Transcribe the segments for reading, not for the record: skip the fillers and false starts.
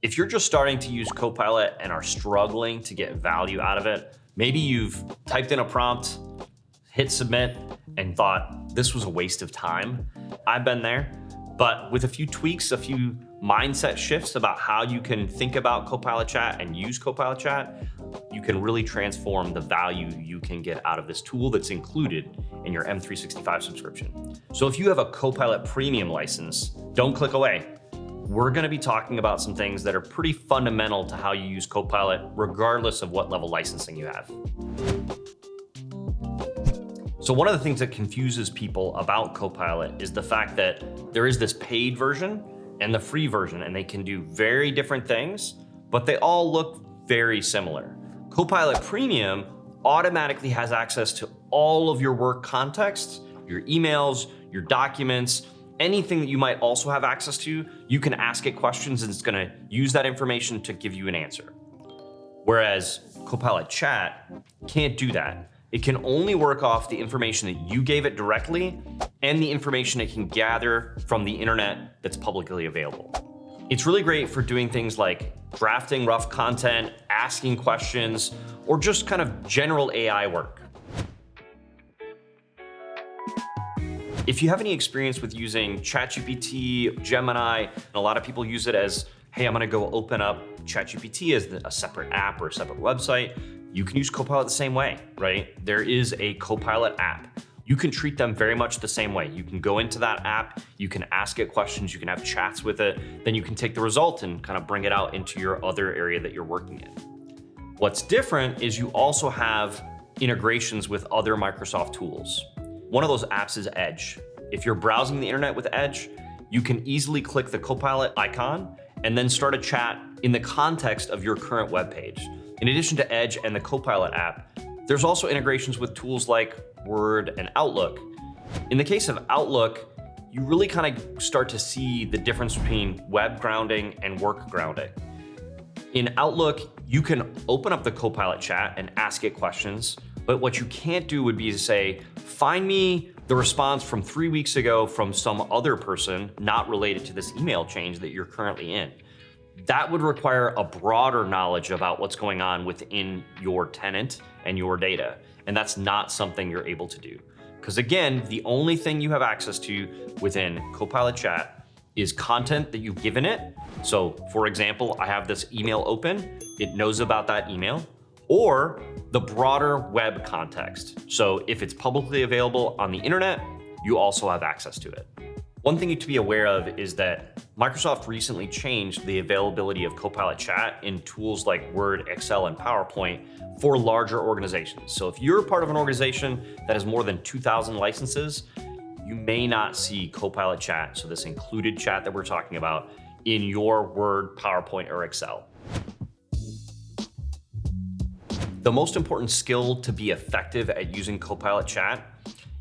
If you're just starting to use Copilot and are struggling to get value out of it, maybe you've typed in a prompt, hit submit, and thought this was a waste of time. I've been there, but with a few tweaks, a few mindset shifts about how you can think about Copilot Chat and use Copilot Chat, you can really transform the value you can get out of this tool that's included in your M365 subscription. So if you have a Copilot Premium license, don't click away. We're gonna be talking about some things that are pretty fundamental to how you use Copilot, regardless of what level licensing you have. So one of the things that confuses people about Copilot is the fact that there is this paid version and the free version, and they can do very different things, but they all look very similar. Copilot Premium automatically has access to all of your work context, your emails, your documents, anything that you might also have access to. You can ask it questions and it's gonna use that information to give you an answer. Whereas Copilot Chat can't do that. It can only work off the information that you gave it directly and the information it can gather from the internet that's publicly available. It's really great for doing things like drafting rough content, asking questions, or just kind of general AI work. If you have any experience with using ChatGPT, Gemini, and a lot of people use it as, hey, I'm gonna go open up ChatGPT as a separate app or a separate website, you can use Copilot the same way, right? There is a Copilot app. You can treat them very much the same way. You can go into that app, you can ask it questions, you can have chats with it, then you can take the result and kind of bring it out into your other area that you're working in. What's different is you also have integrations with other Microsoft tools. One of those apps is Edge. If you're browsing the internet with Edge, you can easily click the Copilot icon and then start a chat in the context of your current web page. In addition to Edge and the Copilot app, there's also integrations with tools like Word and Outlook. In the case of Outlook, you really kind of start to see the difference between web grounding and work grounding. In Outlook, you can open up the Copilot Chat and ask it questions, but what you can't do would be to say, find me the response from 3 weeks ago from some other person not related to this email change that you're currently in. That would require a broader knowledge about what's going on within your tenant and your data. And that's not something you're able to do. Because again, the only thing you have access to within Copilot Chat is content that you've given it. So for example, I have this email open, it knows about that email, or the broader web context. So if it's publicly available on the internet, you also have access to it. One thing to be aware of is that Microsoft recently changed the availability of Copilot Chat in tools like Word, Excel, and PowerPoint for larger organizations. So if you're part of an organization that has more than 2,000 licenses, you may not see Copilot Chat, so this included chat that we're talking about, in your Word, PowerPoint, or Excel. The most important skill to be effective at using Copilot Chat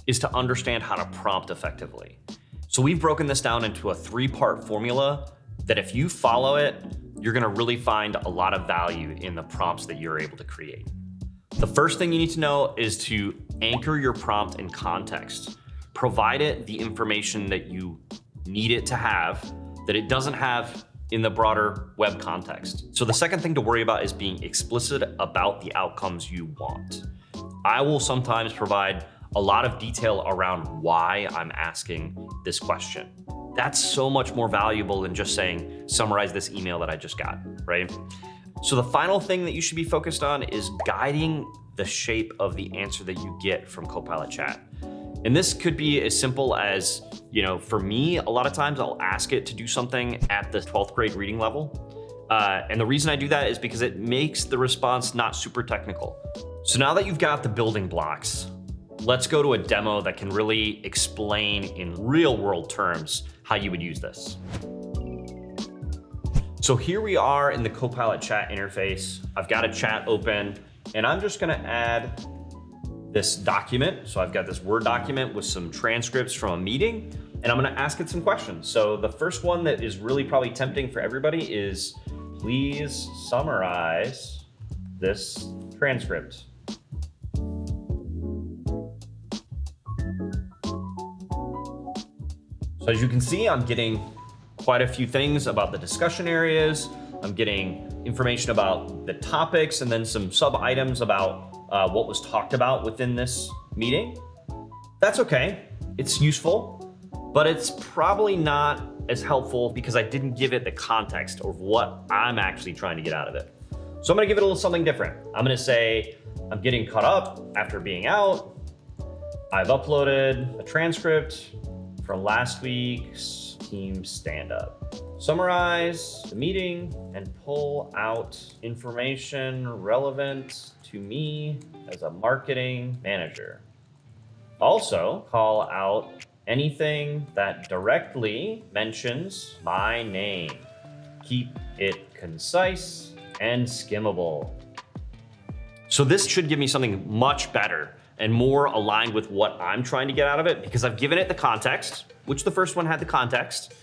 is to understand how to prompt effectively. So we've broken this down into a 3-part formula that if you follow it, you're gonna really find a lot of value in the prompts that you're able to create. The first thing you need to know is to anchor your prompt in context. Provide it the information that you need it to have, that it doesn't have in the broader web context. So the second thing to worry about is being explicit about the outcomes you want. I will sometimes provide a lot of detail around why I'm asking this question. That's so much more valuable than just saying, summarize this email that I just got, right? So the final thing that you should be focused on is guiding the shape of the answer that you get from Copilot Chat. And this could be as simple as, for me, a lot of times I'll ask it to do something at the 12th grade reading level. And the reason I do that is because it makes the response not super technical. So now that you've got the building blocks, let's go to a demo that can really explain in real world terms how you would use this. So here we are in the Copilot Chat interface. I've got a chat open and I'm just gonna add this document. So I've got this Word document with some transcripts from a meeting and I'm gonna ask it some questions. So the first one that is really probably tempting for everybody is, please summarize this transcript. So as you can see, I'm getting quite a few things about the discussion areas, I'm getting information about the topics and then some sub items about what was talked about within this meeting. That's okay. It's useful, but it's probably not as helpful because I didn't give it the context of what I'm actually trying to get out of it. So I'm gonna give it a little something different. I'm gonna say, I'm getting caught up after being out. I've uploaded a transcript from last week's team stand-up. Summarize the meeting and pull out information relevant to me as a marketing manager. Also, call out anything that directly mentions my name. Keep it concise and skimmable. So this should give me something much better and more aligned with what I'm trying to get out of it, because I've given it the context, which the first one had the context,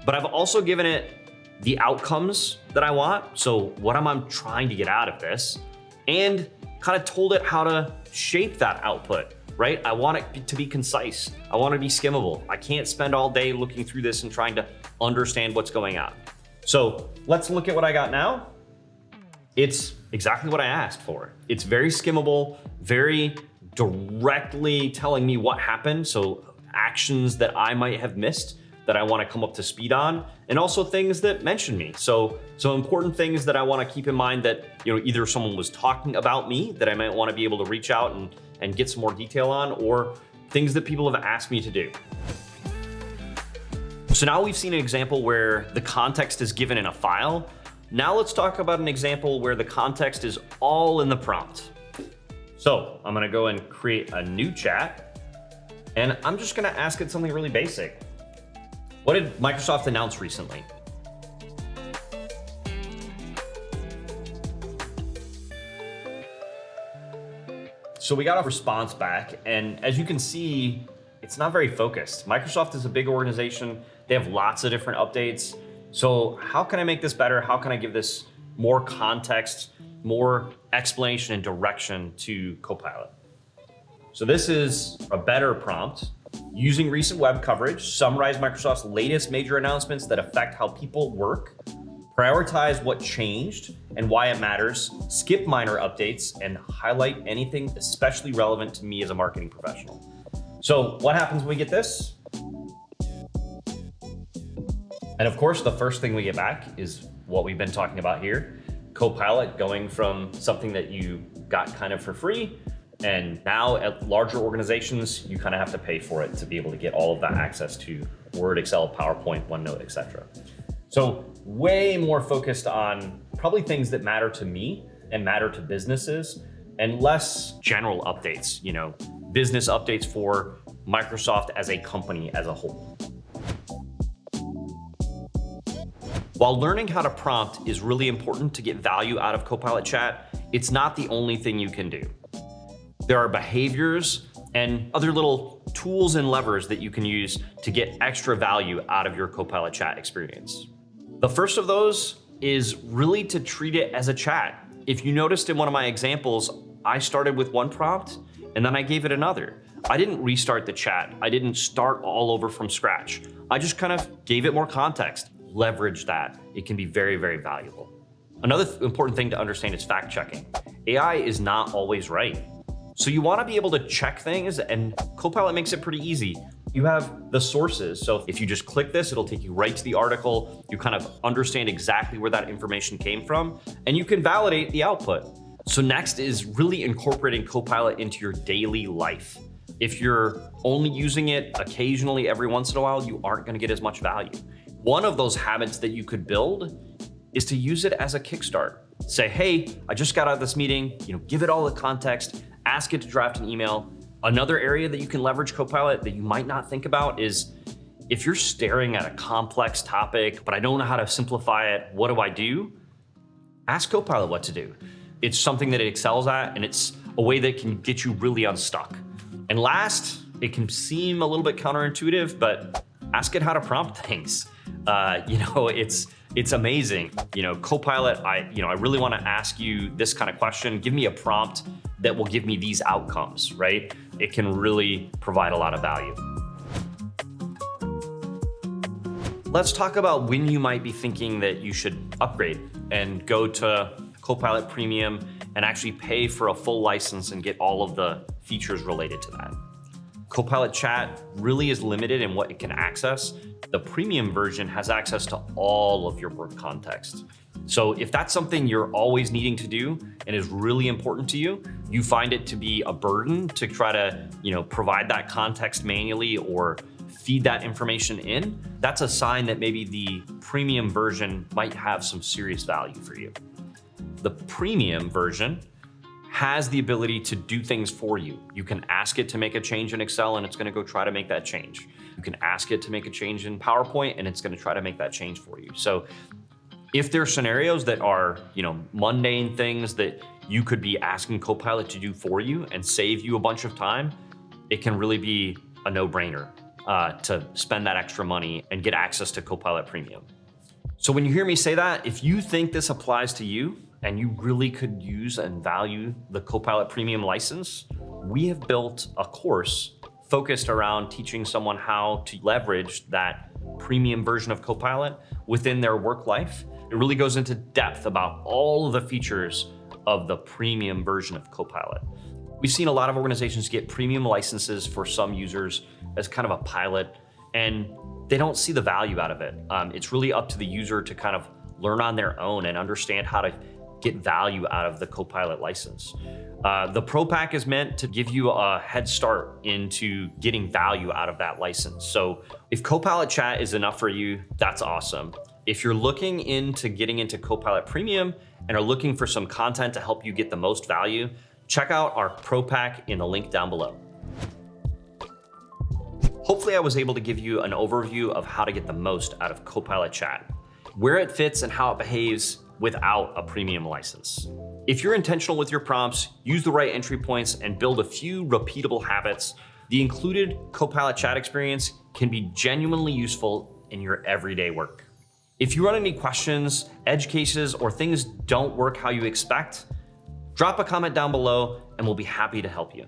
but I've also given it the outcomes that I want. So what am I trying to get out of this? And kind of told it how to shape that output, right? I want it to be concise. I want it to be skimmable. I can't spend all day looking through this and trying to understand what's going on. So let's look at what I got now. It's exactly what I asked for. It's very skimmable, very directly telling me what happened. So actions that I might have missed that I want to come up to speed on, and also things that mention me. So important things that I want to keep in mind that, either someone was talking about me that I might want to be able to reach out and get some more detail on, or things that people have asked me to do. So now we've seen an example where the context is given in a file. Now let's talk about an example where the context is all in the prompt. So I'm gonna go and create a new chat, and I'm just gonna ask it something really basic. What did Microsoft announce recently? So we got a response back, and as you can see, it's not very focused. Microsoft is a big organization. They have lots of different updates. So how can I make this better? How can I give this more context, more explanation and direction to Copilot? So this is a better prompt. Using recent web coverage, summarize Microsoft's latest major announcements that affect how people work, prioritize what changed and why it matters, skip minor updates, and highlight anything especially relevant to me as a marketing professional. So what happens when we get this? And of course, the first thing we get back is what we've been talking about here. Copilot going from something that you got kind of for free, and now at larger organizations, you kind of have to pay for it to be able to get all of that access to Word, Excel, PowerPoint, OneNote, etc. So way more focused on probably things that matter to me and matter to businesses, and less general updates, business updates for Microsoft as a company as a whole. While learning how to prompt is really important to get value out of Copilot Chat, it's not the only thing you can do. There are behaviors and other little tools and levers that you can use to get extra value out of your Copilot Chat experience. The first of those is really to treat it as a chat. If you noticed in one of my examples, I started with one prompt and then I gave it another. I didn't restart the chat. I didn't start all over from scratch. I just kind of gave it more context. Leverage that. It can be very, very valuable. Another important thing to understand is fact checking. AI is not always right. So you want to be able to check things, and Copilot makes it pretty easy. You have the sources. So if you just click this, it'll take you right to the article. You kind of understand exactly where that information came from, and you can validate the output. So next is really incorporating Copilot into your daily life. If you're only using it occasionally every once in a while, you aren't going to get as much value. One of those habits that you could build is to use it as a kickstart. Say, hey, I just got out of this meeting, give it all the context, ask it to draft an email. Another area that you can leverage Copilot that you might not think about is if you're staring at a complex topic, but I don't know how to simplify it, what do I do? Ask Copilot what to do. It's something that it excels at, and it's a way that can get you really unstuck. And last, it can seem a little bit counterintuitive, but ask it how to prompt things. It's amazing. Copilot, I really want to ask you this kind of question. Give me a prompt that will give me these outcomes, right? It can really provide a lot of value. Let's talk about when you might be thinking that you should upgrade. and go to Copilot Premium and actually pay for a full license and get all of the features related to that. Copilot Chat really is limited in what it can access. The premium version has access to all of your work context. So if that's something you're always needing to do and is really important to you, you find it to be a burden to try to, provide that context manually or feed that information in, that's a sign that maybe the premium version might have some serious value for you. The premium version has the ability to do things for you. You can ask it to make a change in Excel and it's gonna go try to make that change. You can ask it to make a change in PowerPoint and it's gonna try to make that change for you. So if there are scenarios that are, mundane things that you could be asking Copilot to do for you and save you a bunch of time, it can really be a no-brainer to spend that extra money and get access to Copilot Premium. So when you hear me say that, if you think this applies to you and you really could use and value the Copilot Premium license, we have built a course focused around teaching someone how to leverage that premium version of Copilot within their work life. It really goes into depth about all of the features of the premium version of Copilot. We've seen a lot of organizations get premium licenses for some users as kind of a pilot, and they don't see the value out of it. It's really up to the user to kind of learn on their own and understand how to get value out of the Copilot license. The Pro Pack is meant to give you a head start into getting value out of that license. So if Copilot Chat is enough for you, that's awesome. If you're looking into getting into Copilot Premium and are looking for some content to help you get the most value, check out our Pro Pack in the link down below. Hopefully I was able to give you an overview of how to get the most out of Copilot Chat, where it fits and how it behaves without a premium license. If you're intentional with your prompts, use the right entry points, and build a few repeatable habits, the included Copilot Chat experience can be genuinely useful in your everyday work. If you run any questions, edge cases, or things don't work how you expect, drop a comment down below and we'll be happy to help you.